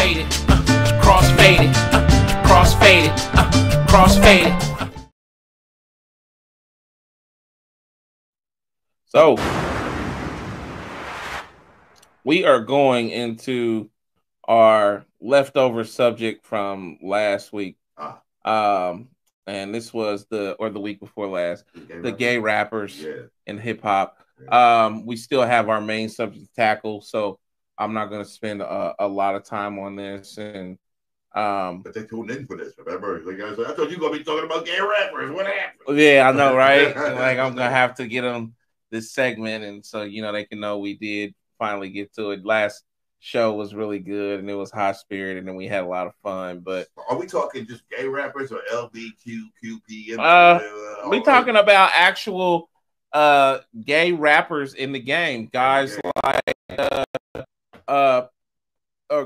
CrossFaded, CrossFaded, CrossFaded, CrossFaded. So we are going into our leftover subject from last week. And this was the week before last, the gay rappers in hip hop. We still have our main subject to tackle, so I'm not going to spend a lot of time on this. And but they tuned in for this. Remember, like I thought you were going to be talking about gay rappers. What happened? Yeah, I know, right? Like I'm going to have to get them this segment, and so they can know we did finally get to it. Last show was really good, and it was high spirited, and we had a lot of fun. But are we talking just gay rappers or LBQQP? We talking about actual gay rappers in the game, guys like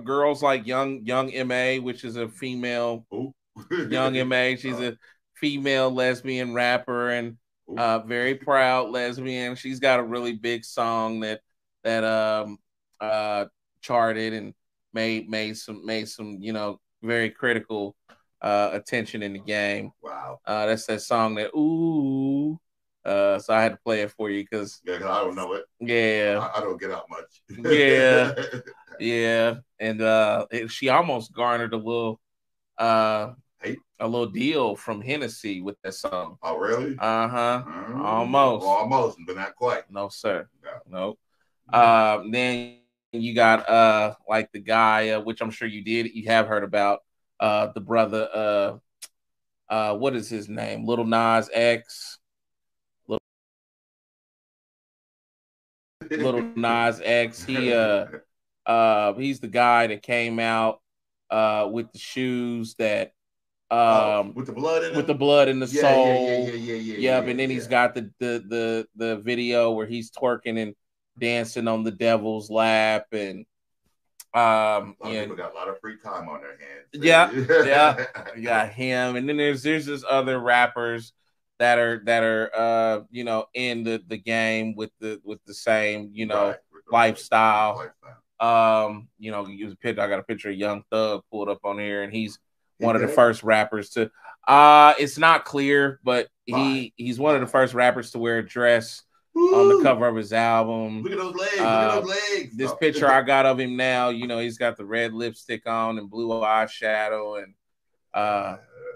girls like young MA, which is a female. Young MA, she's a female lesbian rapper and very proud lesbian. She's got a really big song that charted and made some very critical attention in the game. Wow. That's that song that ooh. So I had to play it for you because I don't know it. Yeah, I don't get out much. yeah, and she almost garnered a little deal from Hennessy with that song. Oh, really? Almost, but not quite. No, sir. No. Nope. Then you got like the guy, which I'm sure you have heard about, the brother. What is his name? Little Nas X. Little Nas X. He's the guy that came out with the shoes that with the blood in the blood in the soul. Yep, and then he's got the video where he's twerking and dancing on the devil's lap, and people got a lot of free time on their hands. Yeah. You got him, and then there's just other rappers that are in the game with the same lifestyle. I got a picture of Young Thug pulled up on here, and he's one of the first rappers to. It's not clear, but he's one of the first rappers to wear a dress on the cover of his album. Look at those legs! Look at those legs! This picture I got of him now, he's got the red lipstick on and blue eyeshadow, and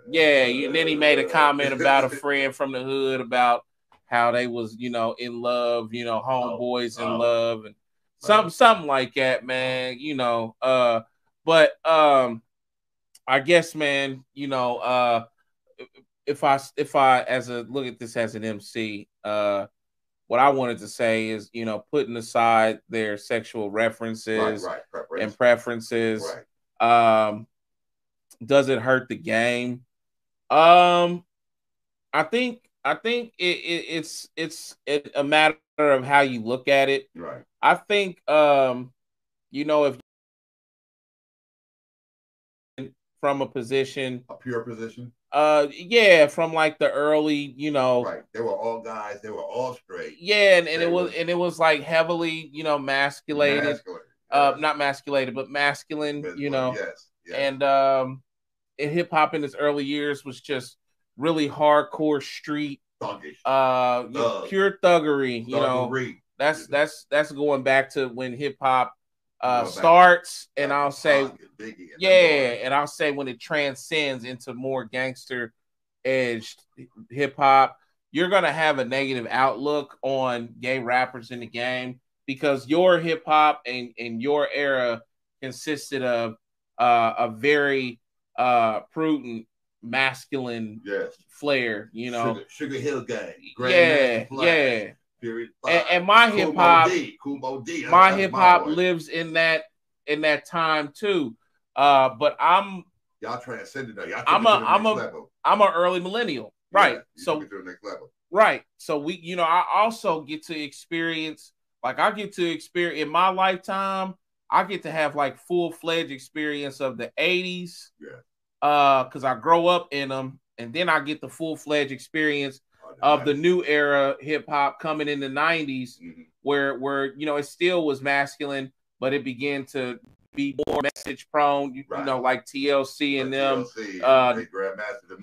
and then he made a comment about a friend from the hood about how they was in love, homeboys in love, and something like that, man. But I guess, man, if I as a look at this as an MC, what I wanted to say is, putting aside their sexual references and preferences, does it hurt the game? I think it's a matter of how you look at it. Right. I think if from a pure position, from like the early, right. They were all guys. They were all straight. Yeah, and it was like heavily, masculated. Not masculated, but masculine. Yes. And hip hop in its early years was just really hardcore street, thuggish, pure thuggery. That's going back to when hip hop starts, and I'll say, and I'll say when it transcends into more gangster edged hip hop, you're gonna have a negative outlook on gay rappers in the game because your hip hop and your era consisted of a very prudent masculine flair, Sugar Hill Gang, and my hip hop, lives in that time too. But y'all transcended that. I'm an early millennial, right? So to the next level. Right. So we, I also get to experience, in my lifetime, I get to have like full-fledged experience of the 80s. Because I grow up in them, and then I get the full-fledged experience of the new era hip hop coming in the 90s, where it still was masculine, but it began to be more message prone, you know, like TLC and them,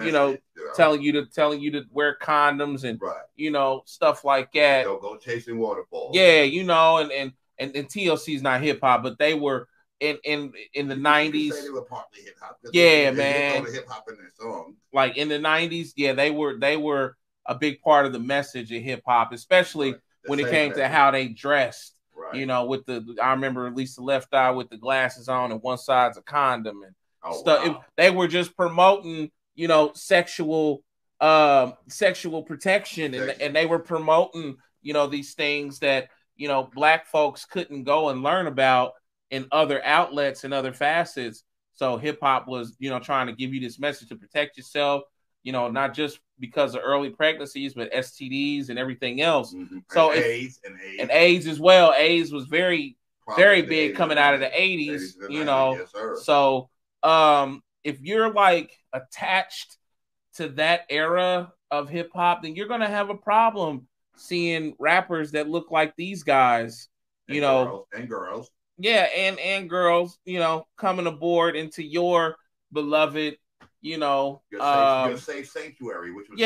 you know, telling you to wear condoms and you know, stuff like that. Don't go chasing waterfalls. Yeah, you know, and TLC is not hip hop, but they were in the 90s. They were partly hip hop. Yeah, man. Hip hop in their songs. Like in the 90s, yeah, they were a big part of the message of hip hop, especially when it came to how they dressed. You know, with I remember at least the Left Eye with the glasses on and one side's a condom and stuff. They were just promoting, you know, sexual protection, and they were promoting, you know, these things that, you know, Black folks couldn't go and learn about in other outlets and other facets. So hip hop was, you know, trying to give you this message to protect yourself, you know, not just because of early pregnancies, but STDs and everything else. Mm-hmm. So and AIDS as well. AIDS was very big coming out of the 80s, you know. Yes, so if you're like attached to that era of hip hop, then you're gonna have a problem seeing rappers that look like these guys, you know, and girls. Yeah, and girls, you know, coming aboard into your beloved, you know, your safe sanctuary, which is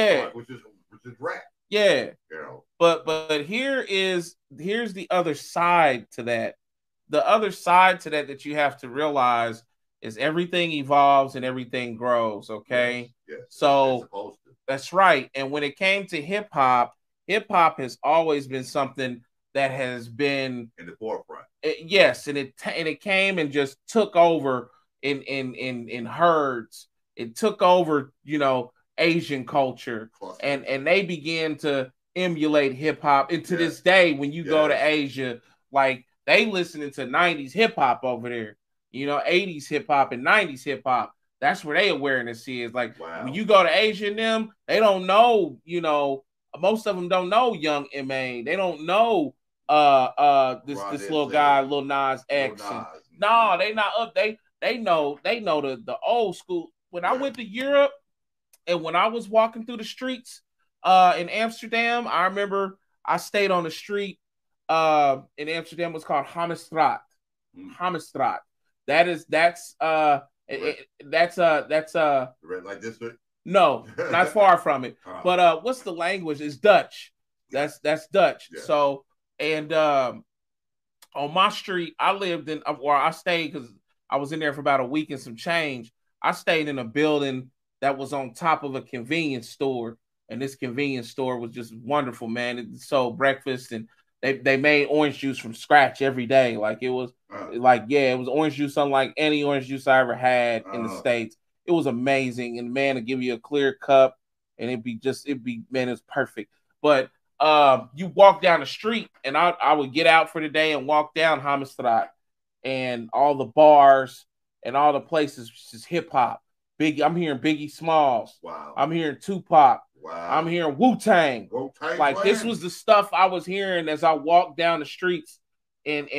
rap. Yeah. You know. But here's the other side to that. The other side to that you have to realize is everything evolves and everything grows, okay? Yes, so that's right. And when it came to hip hop has always been something that has been in the forefront. Yes, and it came and just took over in herds. It took over, you know, Asian culture, and they began to emulate hip hop. And to this day, when you go to Asia, like they listening to 90s hip hop over there, you know, 80s hip hop and 90s hip hop. That's where their awareness is. Like when you go to Asia and them, they don't know, you know, most of them don't know Young M.A. They don't know this little guy, Lil Nas X. No, they not up. They know the old school. When I went to Europe and when I was walking through the streets in Amsterdam, I remember I stayed on the street in Amsterdam. Was called Hammerstraat. Hammerstraat. That's the red light district. No, not far from it. But what's the language? It's Dutch. That's Dutch. Yeah. So and on my street, I stayed because I was in there for about a week and some change. I stayed in a building that was on top of a convenience store, and this convenience store was just wonderful, man. It sold breakfast, and they made orange juice from scratch every day. Like it was it was orange juice unlike any orange juice I ever had in the States. It was amazing, and man, to give you a clear cup, and it was perfect. But you walk down the street, and I would get out for the day and walk down Hammerstraat, and all the bars and all the places just hip hop. I'm hearing Biggie Smalls. Wow. I'm hearing Tupac. Wow. I'm hearing Wu-Tang. Like this was the stuff I was hearing as I walked down the streets, and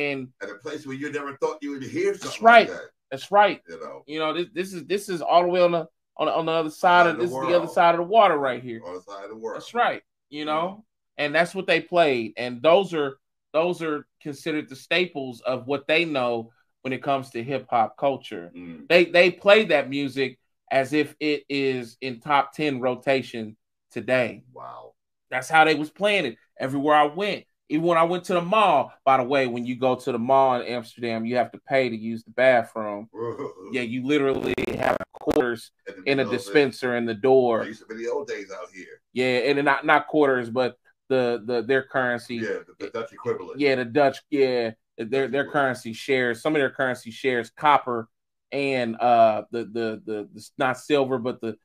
at a place where you never thought you would hear something. That's right. Like that. That's right. You know, this is all the way on the other side of this is the other side of the water right here. On the side of the world. That's right. You know, and that's what they played, and those are considered the staples of what they know when it comes to hip hop culture. They play that music as if it is in top 10 rotation today. Wow. That's how they was playing it everywhere I went. Even when I went to the mall, by the way, when you go to the mall in Amsterdam, you have to pay to use the bathroom. Yeah, you literally have quarters in a dispenser in the door. It used to be the old days out here. Yeah, and not quarters, but their currency. Yeah, the Dutch equivalent. Yeah, the Dutch. Yeah, their currency shares. Some of their currency shares copper and the not silver, but the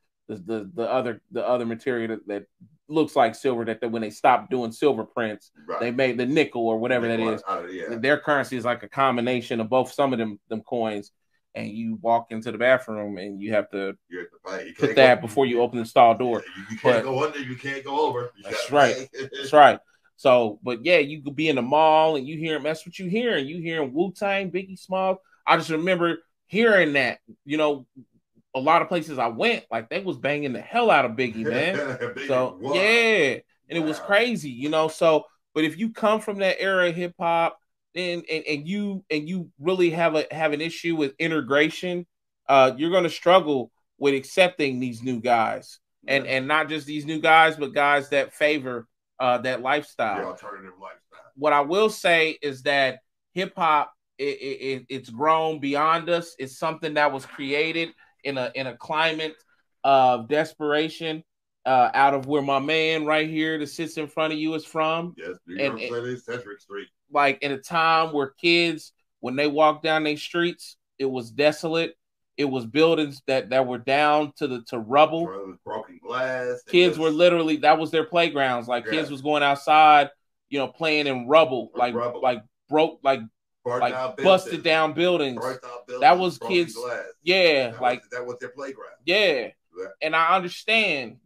other material that looks like silver, that when they stopped doing silver prints, they made the nickel or whatever that is. Their currency is like a combination of both. Some of them coins, and you walk into the bathroom and you have to put that before you open the stall door. You can't go under, you can't go over. That's right. That's right. So, but yeah, you could be in the mall and that's what you hearing. You hearing Wu-Tang, Biggie Smalls. I just remember hearing that, you know, a lot of places I went, like they was banging the hell out of Biggie, man. Biggie, so yeah, and it was crazy, you know. So, but if you come from that era of hip hop, and you really have an issue with integration, you're going to struggle with accepting these new guys, and not just these new guys, but guys that favor that lifestyle, the alternative lifestyle. What I will say is that hip hop, it's grown beyond us. It's something that was created in a climate of desperation, out of where my man right here that sits in front of you is from. Yes, New York City, Cedric Street. Like in a time where kids, when they walk down these streets, it was desolate. It was buildings that were down to rubble. Broken glass. Kids were literally, that was their playgrounds. Like kids was going outside, playing in rubble, like broke, like busted down buildings. That was kids. Glass. Yeah, that was their playground. Yeah. And I understand,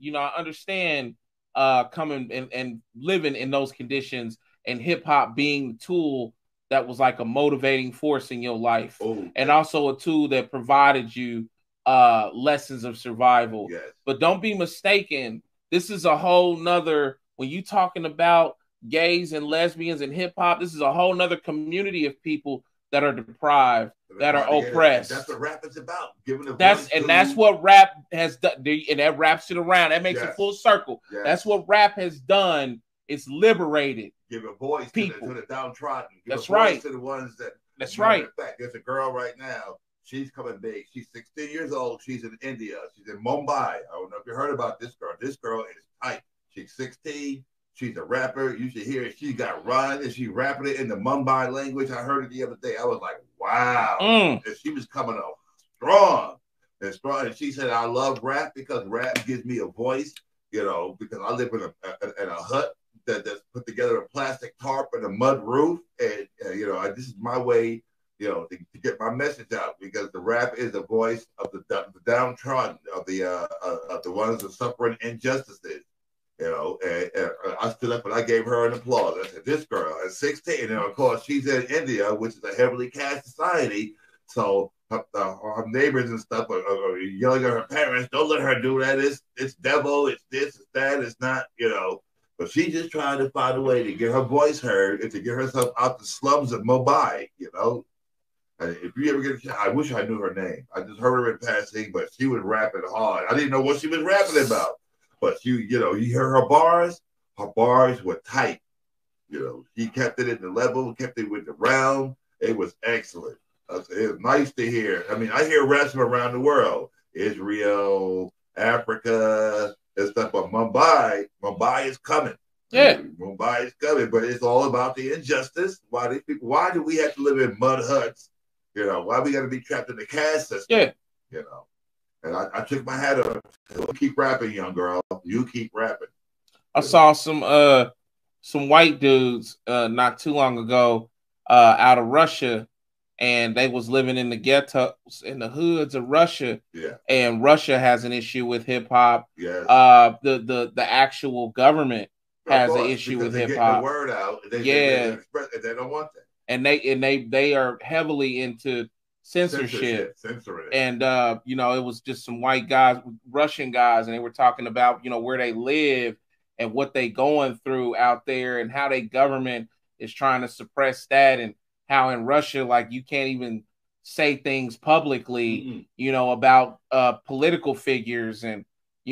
coming and living in those conditions, and hip hop being the tool that was like a motivating force in your life. And also a tool that provided you lessons of survival. Yes. But don't be mistaken. This is a whole nother, when you talking about gays and lesbians and hip hop, this is a whole nother community of people that are deprived, that are oppressed. That's what rap is about. Giving that's what rap has done. And that wraps it around. That makes it full circle. Yes. That's what rap has done. It's liberated. Give a voice people to the downtrodden. Give that's a voice right. To the ones that. That's right. In fact, there's a girl right now. She's coming big. She's 16 years old. She's in India. She's in Mumbai. I don't know if you heard about this girl. This girl is tight. She's 16. She's a rapper. You should hear it. She got rhymes and she rapping it in the Mumbai language. I heard it the other day. I was like, wow. And she was coming up strong. And she said, I love rap because rap gives me a voice, because I live in a hut that's put together a plastic tarp and a mud roof. And, this is my way, to get my message out, because the rap is the voice of the downtrodden, of the ones that suffering injustices. And I stood up and I gave her an applause. I said, this girl at 16, and of course she's in India, which is a heavily caste society. So her neighbors and stuff are yelling at her parents, don't let her do that. It's devil, it's this, it's that, it's not, But she's just trying to find a way to get her voice heard and to get herself out the slums of Mumbai, And if you ever get a chance, I wish I knew her name. I just heard her in passing, but she was rapping hard. I didn't know what she was rapping about. But you hear her bars were tight. She kept it at the level, kept it with the round. It was excellent. It was nice to hear. I mean, I hear raps from around the world, Israel, Africa, and stuff. But Mumbai is coming. Yeah, Mumbai is coming. But it's all about the injustice. Why do we have to live in mud huts? Why we got to be trapped in the caste system? Yeah. And I took my hat off. Keep rapping, young girl. You keep rapping. I saw some white dudes not too long ago out of Russia, and they was living in the ghettos in the hoods of Russia. Yeah. And Russia has an issue with hip hop. Yes. The actual government has an issue with hip hop. The word out. They don't want that. And they are heavily into censorship. Censoring it. And it was just some white guys, Russian guys, and they were talking about where they live and what they going through out there, and how their government is trying to suppress that, and how in Russia, like, you can't even say things publicly, about political figures and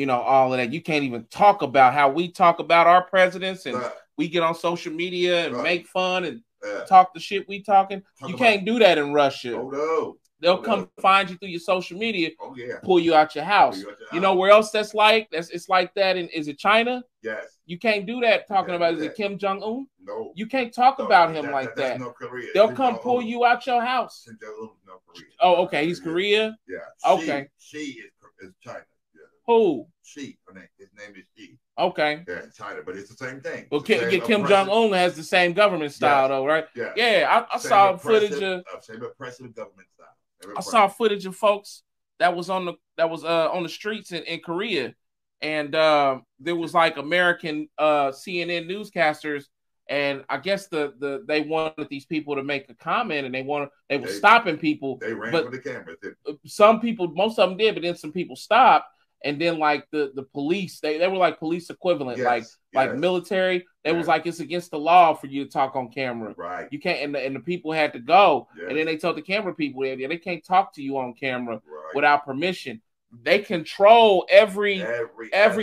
all of that. You can't even talk about how we talk about our presidents, and we get on social media and make fun and talk the shit we talking. You can't do that in Russia. Oh no. They'll come find you through your social media, yeah. pull you out your house. You know where else that's like? It's like that is it China? Yes. You can't do that talking about, is it Kim Jong-un? No. You can't talk about him like that. That's North Korea. They'll come pull you out your house. Kim Jong-un is North Korea. Oh, okay. He's Korea? Yeah. Okay. She is China. Yeah. Who? She. His name is She. Okay. Yeah, China, but it's the same thing. Well, Kim Jong-un has the same government style, though, right? Yeah. Yeah, I saw footage of same oppressive government style. I saw footage of folks that was on the streets in Korea, and there was like American CNN newscasters, and I guess they wanted these people to make a comment, and they were stopping people. They ran for the cameras. Some people, most of them did, but then some people stopped, And then like the police, they were like police equivalent, like military. They was like, it's against the law for you to talk on camera. Right. You can't, and the people had to go. And then they told the camera people they can't talk to you on camera without permission. They control every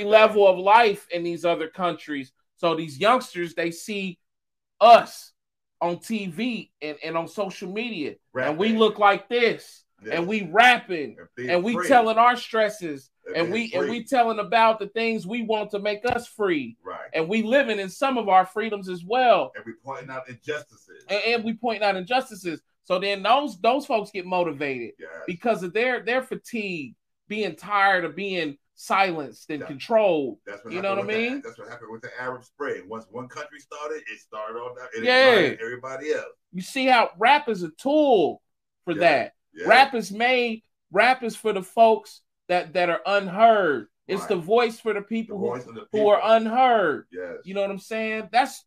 level of life in these other countries. So these youngsters, they see us on TV and on social media, and we look like this, and we rapping, and we telling our stresses, and we telling about the things we want to make us free, and we living in some of our freedoms as well, and we pointing out injustices, and we pointing out injustices. So then those folks get motivated because of their fatigue, being tired of being silenced and controlled. You know what I mean? That's what happened with the Arab Spring. Once one country started, it started on that. It everybody else. You see how rap is a tool for that. Rap is for the folks that are unheard. It's the voice for the people who are unheard. Yes. You know what I'm saying? That's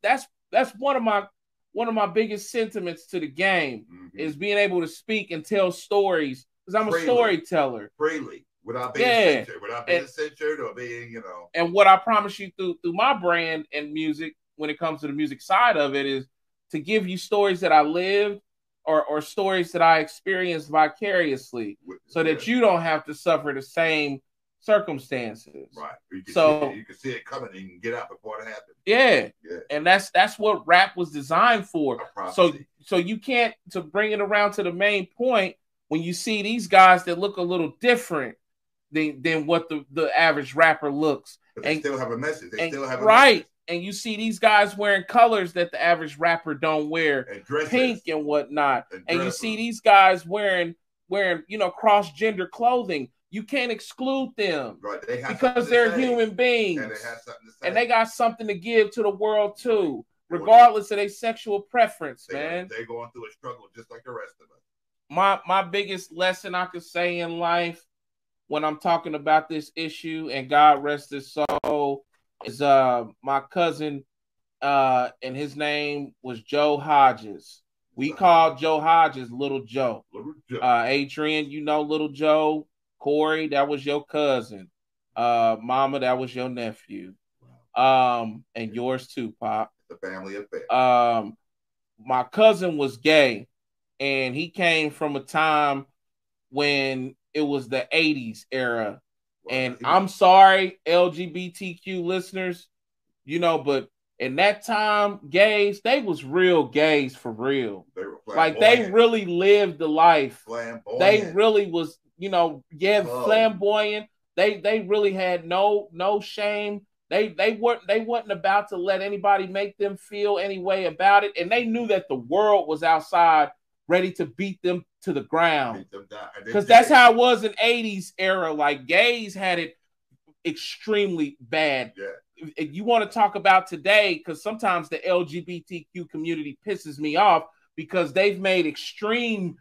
one of my biggest sentiments to the game is being able to speak and tell stories, because I'm a storyteller. Freely. Without being censored, or being, And what I promise you through my brand and music, when it comes to the music side of it, is to give you stories that I lived or stories that I experienced vicariously, so that you don't have to suffer the same circumstances. Right. You can see it coming and you can get out before it happens. Yeah. And that's what rap was designed for. So you can't, to bring it around to the main point, when you see these guys that look a little different than what the average rapper looks. But they still have a message. They still have a message. And you see these guys wearing colors that the average rapper don't wear, and pink and whatnot. And you see these guys wearing cross-gender clothing. You can't exclude them, because they're human beings. And they have something to say. And they got something to give to the world too, regardless of their sexual preference, man. They're going through a struggle just like the rest of us. My biggest lesson I could say in life, when I'm talking about this issue, and God rest his soul, is my cousin, and his name was Joe Hodges. We called Joe Hodges Little Joe. Adrian, you know Little Joe. Corey, that was your cousin. Mama, that was your nephew. And yours too, Pop. The family affair. My cousin was gay, and he came from a time when it was the 80s era. And I'm sorry, LGBTQ listeners, but in that time, gays, they was real gays for real. They really lived the life. Flamboyant. They really was, flamboyant. They really had no shame. They weren't about to let anybody make them feel any way about it. And they knew that the world was outside ready to beat them to the ground. Because that's how it was in 80s era. Like, gays had it extremely bad. Yeah. If you want to talk about today, because sometimes the LGBTQ community pisses me off, because they've made extreme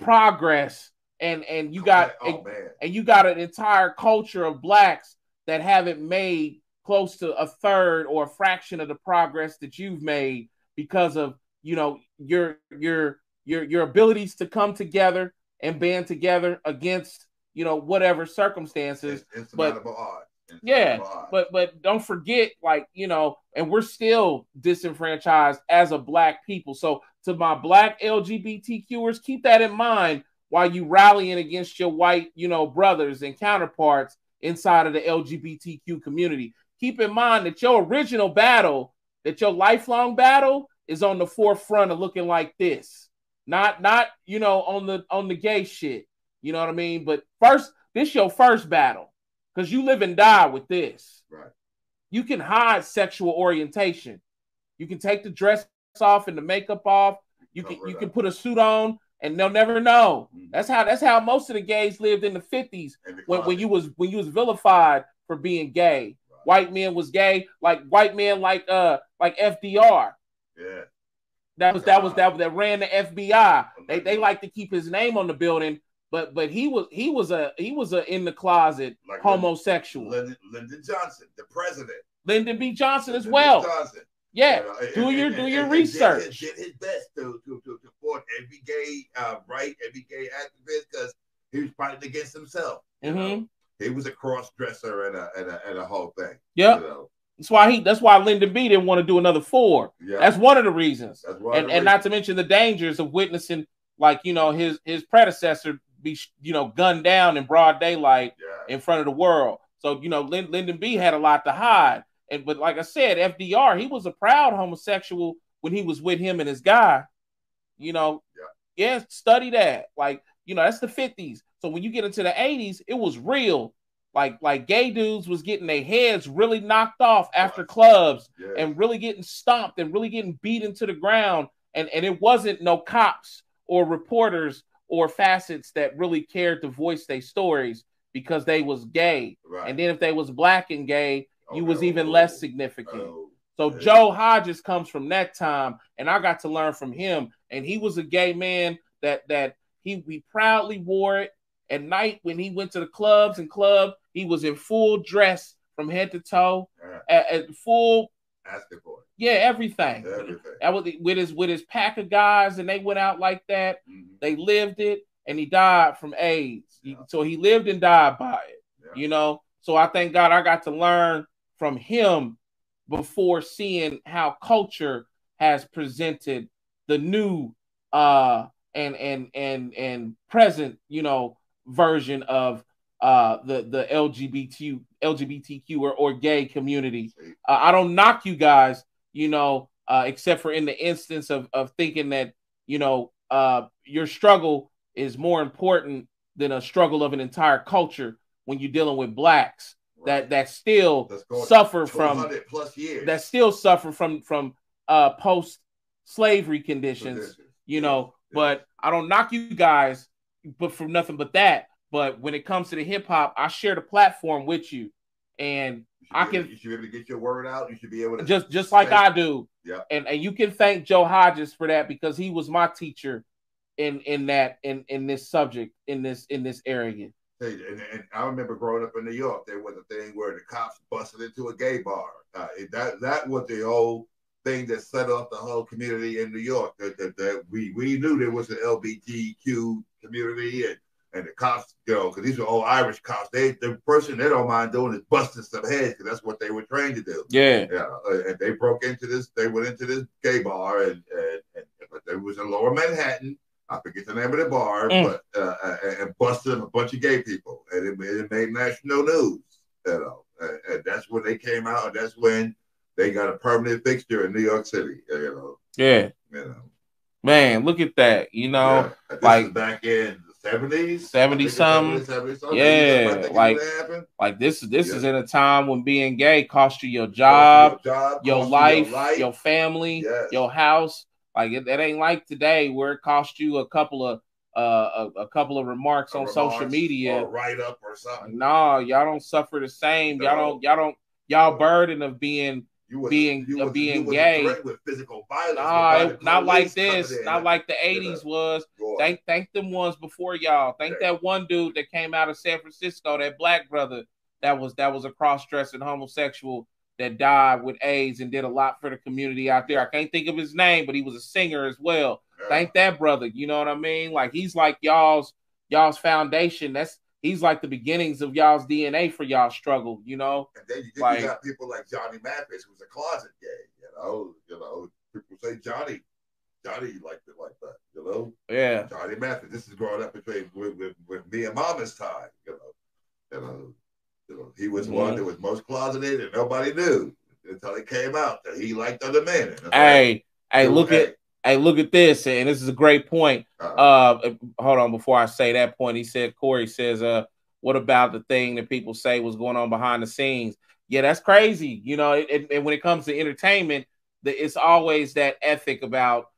progress, and you got an entire culture of blacks that haven't made close to a third or a fraction of the progress that you've made, because of your abilities to come together and band together against whatever circumstances. But don't forget, and we're still disenfranchised as a black people. So to my black LGBTQers, keep that in mind while you rallying against your white brothers and counterparts inside of the LGBTQ community. Keep in mind that your original battle, that your lifelong battle, is on the forefront of looking like this. Not on the gay shit. You know what I mean? But first, this your first battle, because you live and die with this. Right. You can hide sexual orientation. You can take the dress off and the makeup off. You can put a suit on and they'll never know. Mm-hmm. That's how most of the gays lived in the 50s when you was vilified for being gay. Right. White men was gay, like white men like FDR. Yeah. That ran the FBI. They like to keep his name on the building, but he was a in the closet like homosexual. Lyndon Johnson, the president. Lyndon B. Johnson as well. Yeah, do your research. Did his best to support every gay activist, because he was fighting against himself. Mm-hmm. He was a cross dresser and a whole thing. Yep. You know? That's why Lyndon B didn't want to do another 4. Yep. That's one of the reasons. And not to mention the dangers of witnessing, like, you know, his predecessor be, you know, gunned down in broad daylight in front of the world. So, you know, Lyndon B had a lot to hide. But like I said, FDR, he was a proud homosexual when he was with him and his guy. You know, yeah, study that. Like, you know, that's the 50s. So when you get into the 80s, it was real. Like gay dudes was getting their heads really knocked off after clubs and really getting stomped and really getting beat into the ground. And it wasn't no cops or reporters or facets that really cared to voice their stories because they was gay. Right. And then if they was black and gay, you was even less significant. So Joe Hodges comes from that time, and I got to learn from him. And he was a gay man that he proudly wore it. At night when he went to the clubs, he was in full dress from head to toe, at full basketball. Yeah, everything. That was with his pack of guys, and they went out like that. Mm-hmm. They lived it, and he died from AIDS. Yeah. So he lived and died by it. Yeah. You know. So I thank God I got to learn from him before seeing how culture has presented the new and present, you know, version of the LGBTQ or gay community. I don't knock you guys, you know, except for in the instance of thinking that, you know, your struggle is more important than a struggle of an entire culture when you're dealing with blacks. Right. that still suffer from plus years. That still suffer from post slavery conditions, you know. But I don't knock you guys, but for nothing but that. But when it comes to the hip hop, I share the platform with you, and you should be able to get your word out. You should be able to just like I do. Yeah. And you can thank Joe Hodges for that because he was my teacher in this subject in this area. Hey, and I remember growing up in New York, there was a thing where the cops busted into a gay bar. That was the old thing that set off the whole community in New York. That we knew there was an LGBTQ community, and the cops, you know, because these were all Irish cops. The first thing they don't mind doing is busting some heads because that's what they were trained to do. Yeah. And they broke into this. They went into this gay bar, but it was in Lower Manhattan. I forget the name of the bar, but and busted a bunch of gay people, and it made national news. You know, and that's when they came out, and that's when they got a permanent fixture in New York City. You know, yeah, you know, man, look at that. You know, like back in the 70s, 70 something. Yeah, like this is in a time when being gay cost you your job, your life, your family, your house. Like that ain't like today where it costs you a couple of remarks on social media, or write up or something. No, y'all don't suffer the same. No. Y'all burden of being gay. With physical violence. Not like this. Not like the 80s was. Thank them ones before y'all. Thank that one dude that came out of San Francisco, that black brother that was a cross-dressing homosexual that died with AIDS and did a lot for the community out there. I can't think of his name, but he was a singer as well. Yeah. Thank that brother. You know what I mean? Like he's like y'all's foundation. He's like the beginnings of y'all's DNA for y'all struggle. You know. And then you got people like Johnny Mathis, who's a closet gay. You know, people say Johnny liked it like that. You know. Yeah. Johnny Mathis. This is growing up with me and Mama's time. You know. He was one that was most closeted and nobody knew until it came out that he liked other men. Hey, look at this, and this is a great point. Hold on, before I say that point, Corey says, what about the thing that people say was going on behind the scenes? Yeah, that's crazy. You know, and when it comes to entertainment, it's always that ethic about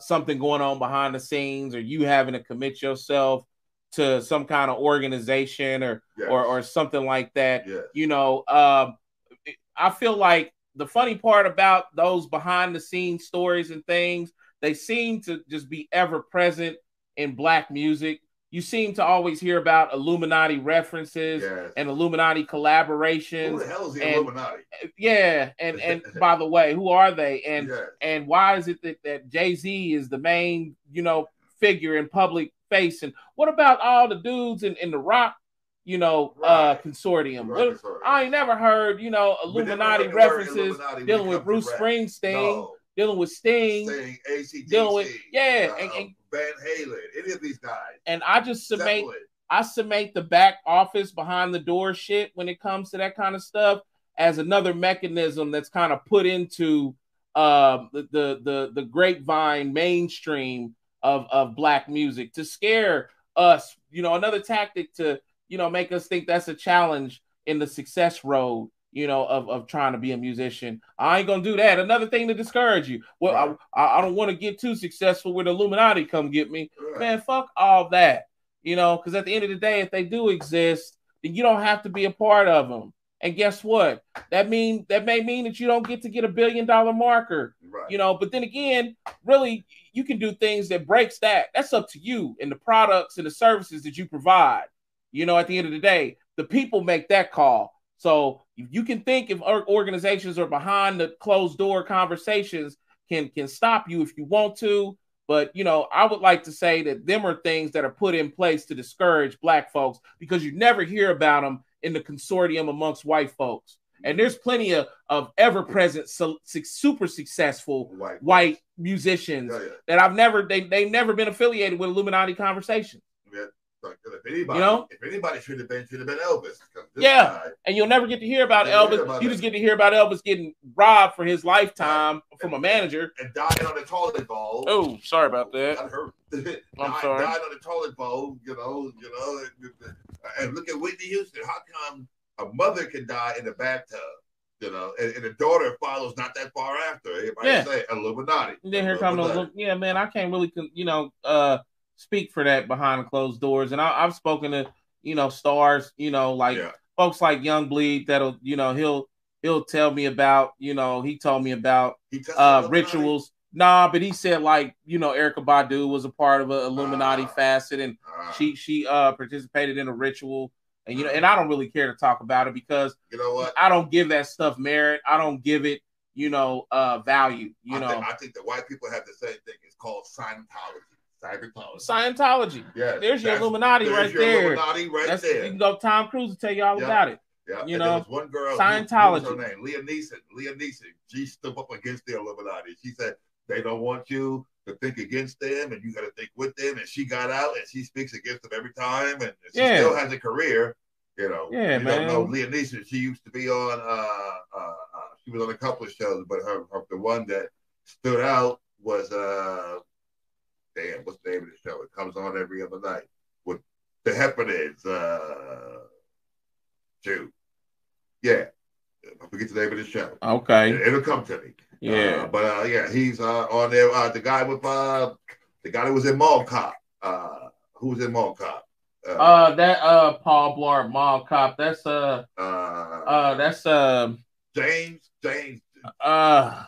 something going on behind the scenes or you having to commit yourself to some kind of organization or something like that. Yes. You know, I feel like the funny part about those behind the scenes stories and things, they seem to just be ever present in Black music. You seem to always hear about Illuminati references and Illuminati collaborations. Who the hell is the Illuminati? Yeah, and by the way, who are they? And why is it that Jay-Z is the main, you know, figure in public face? And what about all the dudes in the rock consortium. I ain't never heard, Illuminati references dealing with Bruce Springsteen, dealing with Sting, AC/DC, dealing with and Van Halen, any of these guys. And I just summate the back office behind the door shit when it comes to that kind of stuff as another mechanism that's kind of put into the grapevine mainstream of black music to scare us, another tactic to, make us think that's a challenge in the success road, of trying to be a musician. I ain't gonna do that. Another thing to discourage you. Well, right. I don't want to get too successful with Illuminati. Come get me, right. Man. Fuck all that, because at the end of the day, if they do exist, then you don't have to be a part of them. And guess what? That may mean that you don't get to get $1 billion marker, right. But then again, really, you can do things that breaks that. That's up to you and the products and the services that you provide. At the end of the day, the people make that call. So you can think if organizations are behind the closed door conversations can stop you if you want to. But, I would like to say that them are things that are put in place to discourage black folks because you never hear about them in the consortium amongst white folks. And there's plenty of ever-present, super successful white musicians that they've never been affiliated with Illuminati conversations. Yeah. If anybody should have been Elvis. And you'll never get to hear about Elvis. You just get to hear about Elvis getting robbed for his lifetime from a manager and dying on a toilet bowl. Oh, sorry about that. That hurt. I'm sorry. Died on a toilet bowl. And look at Whitney Houston. How come a mother can die in a bathtub? And a daughter follows not that far after. Everybody say Illuminati. And then here comes man. I can't really speak for that behind the closed doors. And I've spoken to, stars, folks like Young Bleed that'll, he'll tell me about, he told me about rituals. Nah, but he said Erykah Badu was a part of an Illuminati facet and she participated in a ritual. And, and I don't really care to talk about it because I don't give that stuff merit. I don't give it, value, I think the white people have the same thing. It's called Scientology. Yeah, there's your Illuminati right there. Illuminati right there. You can go Tom Cruise and tell you all about it. Yeah. There was one girl. Scientology. Who was her name? Leah Neeson. She stood up against the Illuminati. She said they don't want you to think against them, and you got to think with them. And she got out and she speaks against them every time, and she still has a career. You man. don't know Leah Neeson. She used to be on. She was on a couple of shows, but the one that stood out was what's the name of the show? It comes on every other night with the Heffernan. Yeah. I forget the name of the show. Okay. It'll come to me. Yeah. He's on there. The guy that was in Mall Cop. Who was in Mall Cop? Paul Blart Mall Cop. That's James.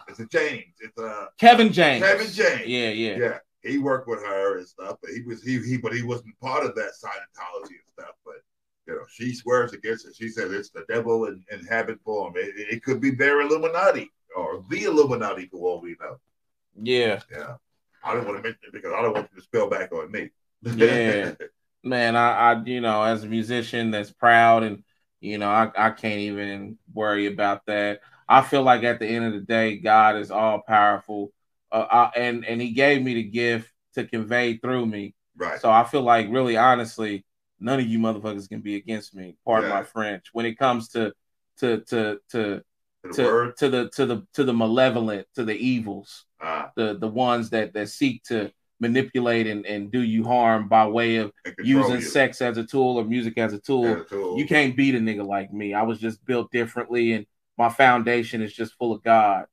It's a James. It's Kevin James. Kevin James. Yeah. He worked with her and stuff, but he wasn't part of that Scientology and stuff. But she swears against it. She says it's the devil in habit form. It could be their Illuminati or the Illuminati for all we know. Yeah. I don't want to mention it because I don't want you to spill back on me. Yeah, man. I as a musician that's proud and I can't even worry about that. I feel like at the end of the day, God is all powerful. And he gave me the gift to convey through me. Right. So I feel like really honestly, none of you motherfuckers can be against me. Pardon my French. When it comes to the malevolent, to the evils, the ones that seek to manipulate and do you harm by way of using sex as a tool or music as a tool. You can't beat a nigga like me. I was just built differently and my foundation is just full of God.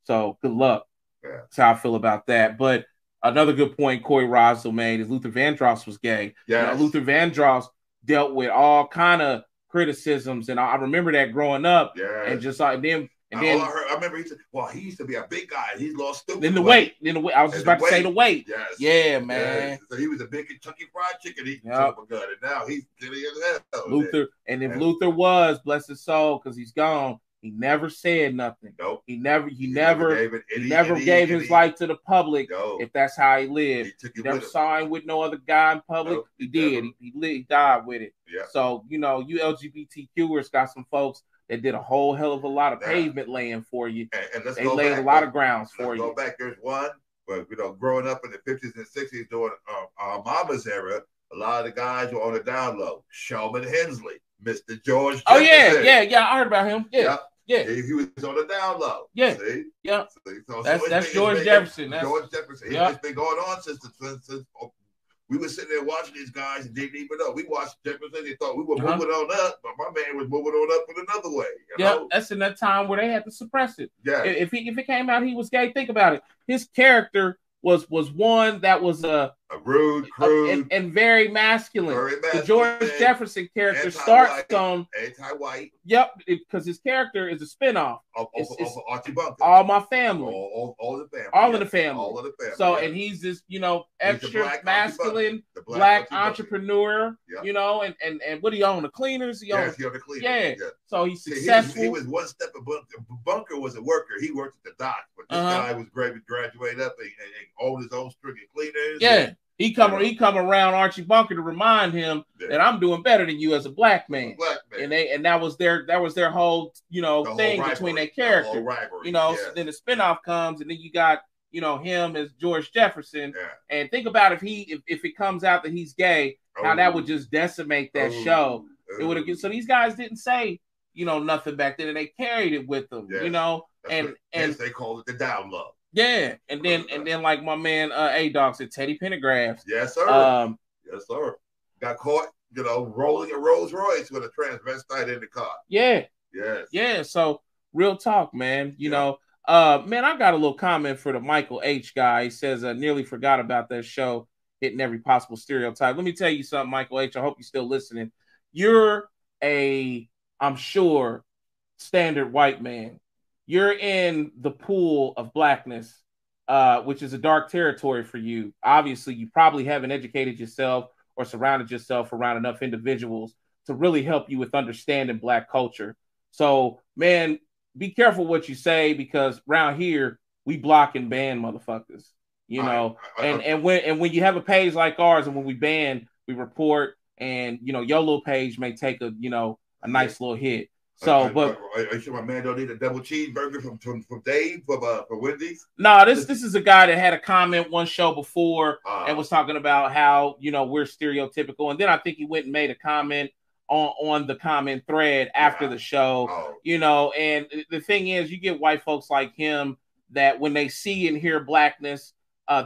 So good luck. Yeah. That's how I feel about that. But another good point Corey Roswell made is Luther Vandross was gay. Yeah, Luther Vandross dealt with all kind of criticisms, and I remember that growing up. Yeah, and just like them. And then I remember he said, "Well, he used to be a big guy. He's lost stupid Then the weight. I was just about to say the weight. Yes. Yeah, man. Yes. So he was a big Kentucky Fried Chicken eating super good, and now he's skinny as hell. Luther, and if Luther was, bless his soul, because he's gone. He never said nothing. Nope. He never gave his life to the public. If that's how he lived, he never saw him with no other guy in public. Nope. He did. He died with it. Yeah. So you LGBTQers got some folks that did a whole hell of a lot of pavement laying for you. And they laid a lot of grounds for you. Go back. There's one, but growing up in the 50s and 60s during our mama's era, a lot of the guys were on the down low. Shelman Hensley, Mr. George Jefferson. Oh yeah, I heard about him. Yeah. He was on the down low. Yeah. See? Yeah. So that's George Jefferson. George Jefferson. It's been going on since we were sitting there watching these guys and didn't even know. We watched Jefferson and thought we were moving on up, but my man was moving on up in another way. You know? That's in that time where they had to suppress it. Yeah. If it came out he was gay, think about it. His character was one that was a rude, crude, and very masculine. The George Jefferson character starts on anti-white. Yep, because his character is a spinoff of Archie Bunker. All my family, all the family, all in the family, all of the family. So and he's this extra masculine black entrepreneur. Yeah. And what do you own? The cleaners? He owned the cleaners. Yeah. So he's successful. He was one step above. Bunker was a worker. He worked at the dock, but this guy was graduated up and owned his own string of cleaners. Yeah. He come around Archie Bunker to remind him that I'm doing better than you as a black man. And that was their whole thing between their character. So then the spinoff comes, and then you got him as George Jefferson. Yeah. And think about if it comes out that he's gay, how that would just decimate that show. It would have. So these guys didn't say nothing back then, and they carried it with them. And they called it the down low. Yeah, and then like my man A-Dog said, Teddy Pendergrass. Yes, sir. Yes, sir. Got caught, rolling a Rolls Royce with a transvestite in the car. Yeah. Yes. Yeah. So real talk, man. Man, I got a little comment for the Michael H guy. He says, nearly forgot about that show, hitting every possible stereotype. Let me tell you something, Michael H. I hope you're still listening. You're I'm sure, standard white man. You're in the pool of blackness, which is a dark territory for you. Obviously, you probably haven't educated yourself or surrounded yourself around enough individuals to really help you with understanding black culture. So, man, be careful what you say, because around here, we block and ban motherfuckers, and when you have a page like ours, and when we ban, we report, and, your little page may take a nice little hit. So, but are you sure my man don't need a double cheeseburger from Dave for Wendy's? No, this is a guy that had a comment one show before and was talking about how we're stereotypical, and then I think he went and made a comment on the comment thread after the show. And the thing is, you get white folks like him that when they see and hear blackness,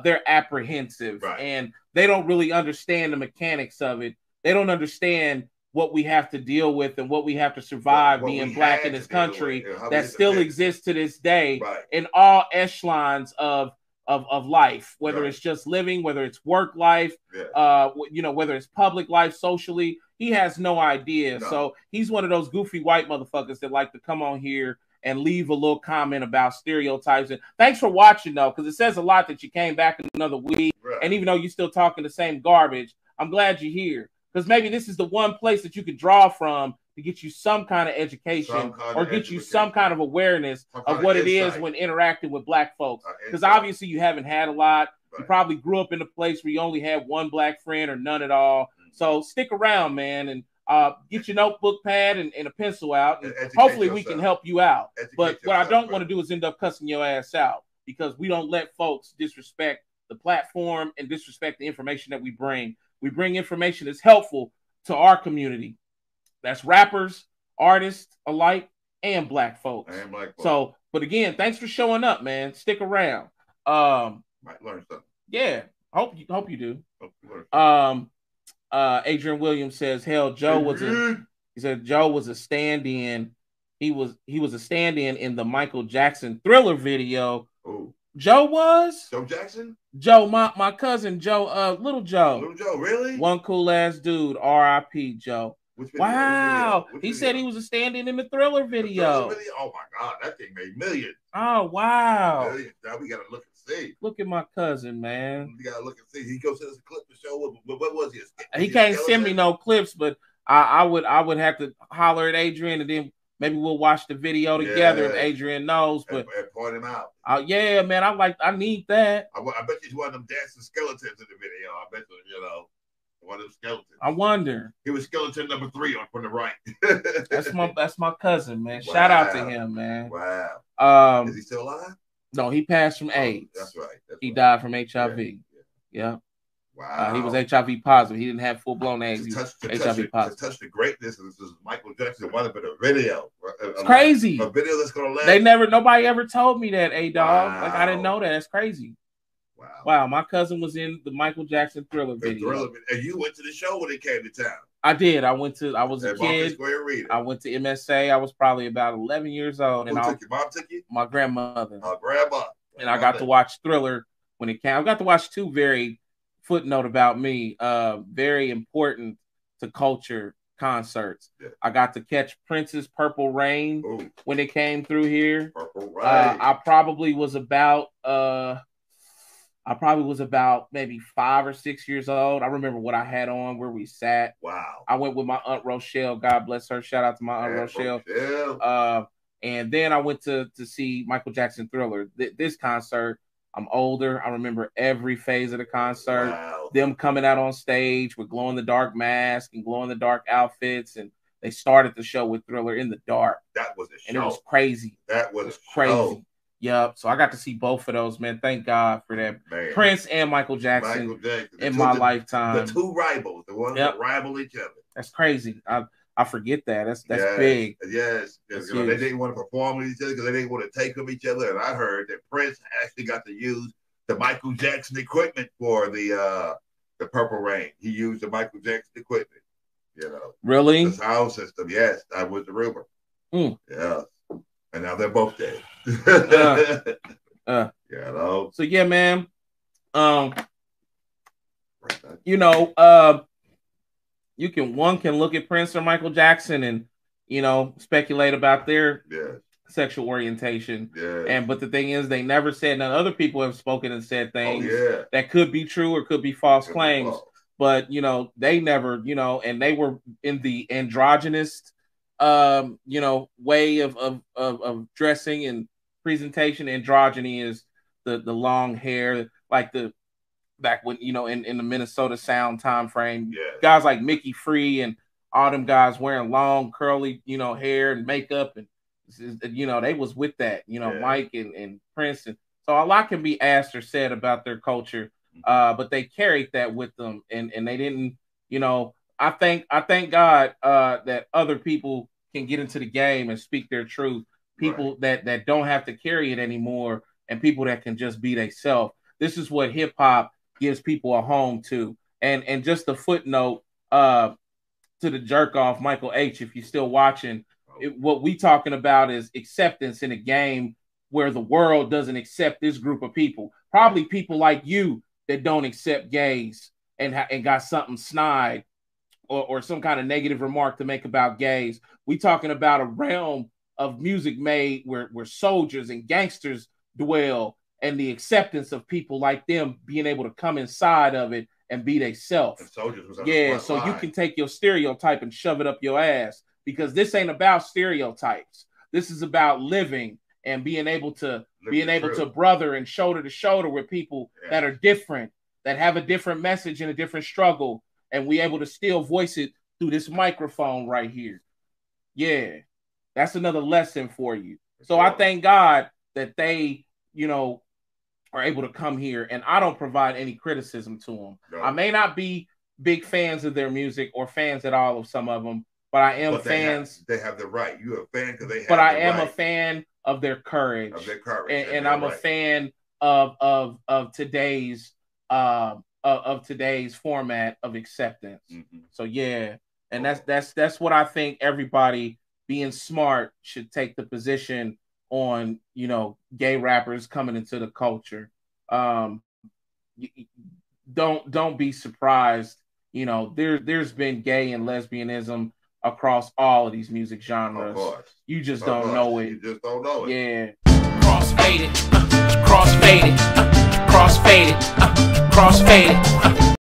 they're apprehensive, and they don't really understand the mechanics of it. They don't understand what we have to deal with and what we have to survive being black in this country that still exists to this day in all echelons of life, whether it's just living, whether it's work life, whether it's public life, socially. He has no idea. No. So he's one of those goofy white motherfuckers that like to come on here and leave a little comment about stereotypes. And thanks for watching, though, because it says a lot that you came back another week. And even though you're still talking the same garbage, I'm glad you're here. Because maybe this is the one place that you could draw from to get you some kind of education or get you some kind of awareness of what it is when interacting with black folks. Because obviously you haven't had a lot. You probably grew up in a place where you only had one black friend or none at all. So stick around, man, and get your notebook pad and a pencil out. And hopefully we can help you out. But what I don't want to do is end up cussing your ass out, because we don't let folks disrespect the platform and disrespect the information that we bring. We bring information that's helpful to our community. That's rappers, artists alike, and black folks. So, but again, thanks for showing up, man. Stick around. Might learn something. Yeah, hope you do. Adrian Williams says, "Hell, Joe was a stand-in. He was a stand-in in the Michael Jackson Thriller video." Oh. Joe was? Joe Jackson? Joe, my cousin Joe, Little Joe. Little Joe, really? One cool ass dude. R.I.P. Joe. Wow. He said he was a stand-in in the Thriller video. Oh my God, that thing made millions. Oh wow. Millions. Now we gotta look and see. Look at my cousin, man. We gotta look and see. He goes send us a clip to show what was he? He can't send me no clips, but I would have to holler at Adrian and then Maybe we'll watch the video together if Adrian knows. But and point him out. Yeah, man, I need that. I bet he's one of them dancing skeletons in the video. I bet one of them skeletons. I wonder. He was skeleton number 3 on from the right. that's my cousin, man. Wow. Shout out to him, man. Wow. Is he still alive? No, he passed from AIDS. That's right. He died from HIV. Yeah. Wow. He was HIV positive. He didn't have full-blown AIDS. He was HIV positive. To touch the greatness of this Michael Jackson would have been a video. It's crazy. A video that's going to last. Nobody ever told me that, A-Dog. Wow. Like, I didn't know that. That's crazy. Wow. My cousin was in the Michael Jackson Thriller video. And you went to the show when it came to town. I did. I was a kid. I went to MSA. I was probably about 11 years old. Who took you? Mom took you? My grandmother. Grandma. And I got to watch Thriller when it came. I got to watch 2 very footnote about me, very important to culture concerts. Yeah. I got to catch Prince's Purple Rain when it came through here. Purple Rain. I probably was about maybe 5 or 6 years old. I remember what I had on, where we sat. Wow. I went with my Aunt Rochelle. God bless her. Shout out to my Aunt Rochelle. And then I went to see Michael Jackson Thriller. This concert, I'm older. I remember every phase of the concert. Wow. Them coming out on stage with glow-in-the-dark masks and glow-in-the-dark outfits. And they started the show with Thriller in the dark. That was a show. And it was crazy. That was crazy. Yep. So I got to see both of those, man. Thank God for that. Man. Prince and Michael Jackson in my lifetime. The 2 rivals, the ones that rival each other. That's crazy. I forget that. That's big. Yes. They didn't want to perform with each other because they didn't want to take from each other. And I heard that Prince actually got to use the Michael Jackson equipment for the Purple Rain. He used the Michael Jackson equipment. Really? The sound system. Yes, that was the rumor. Yeah. And now they're both dead. So yeah, man. One can look at Prince or Michael Jackson and speculate about their sexual orientation. But the thing is, they never said. Now other people have spoken and said things that could be true or could be false claims. But they never, and they were in the androgynous way of dressing and presentation. Androgyny is the long hair, like back when in the Minnesota Sound time frame, guys like Mickey Free and all them guys wearing long curly hair and makeup, and they was with that, Mike and Prince, and so a lot can be asked or said about their culture, but they carried that with them, and they didn't, I thank God that other people can get into the game and speak their truth. People that don't have to carry it anymore, and people that can just be themselves. This is what hip hop gives people a home to. And just a footnote to the jerk off Michael H. If you're still watching, what we talking about is acceptance in a game where the world doesn't accept this group of people. Probably people like you that don't accept gays and got something snide or some kind of negative remark to make about gays. We talking about a realm of music made where soldiers and gangsters dwell, and the acceptance of people like them being able to come inside of it and be themselves. So you can take your stereotype and shove it up your ass, because this ain't about stereotypes. This is about living and being able to brother and shoulder to shoulder with people that are different, that have a different message and a different struggle, and we able to still voice it through this microphone right here. Yeah, that's another lesson for you. So I thank God that they, are able to come here, and I don't provide any criticism to them. No. I may not be big fans of their music or fans at all of some of them, but I am fans. They have the right. You're a fan because they have. But I am a fan of their courage. And I'm a fan of today's today's format of acceptance. Mm-hmm. So yeah, and that's what I think everybody being smart should take the position on, gay rappers coming into the culture. Don't be surprised. There's been gay and lesbianism across all of these music genres. Of course. You just don't know it. You just don't know it. Yeah. CrossFaded, CrossFaded, CrossFaded, CrossFaded.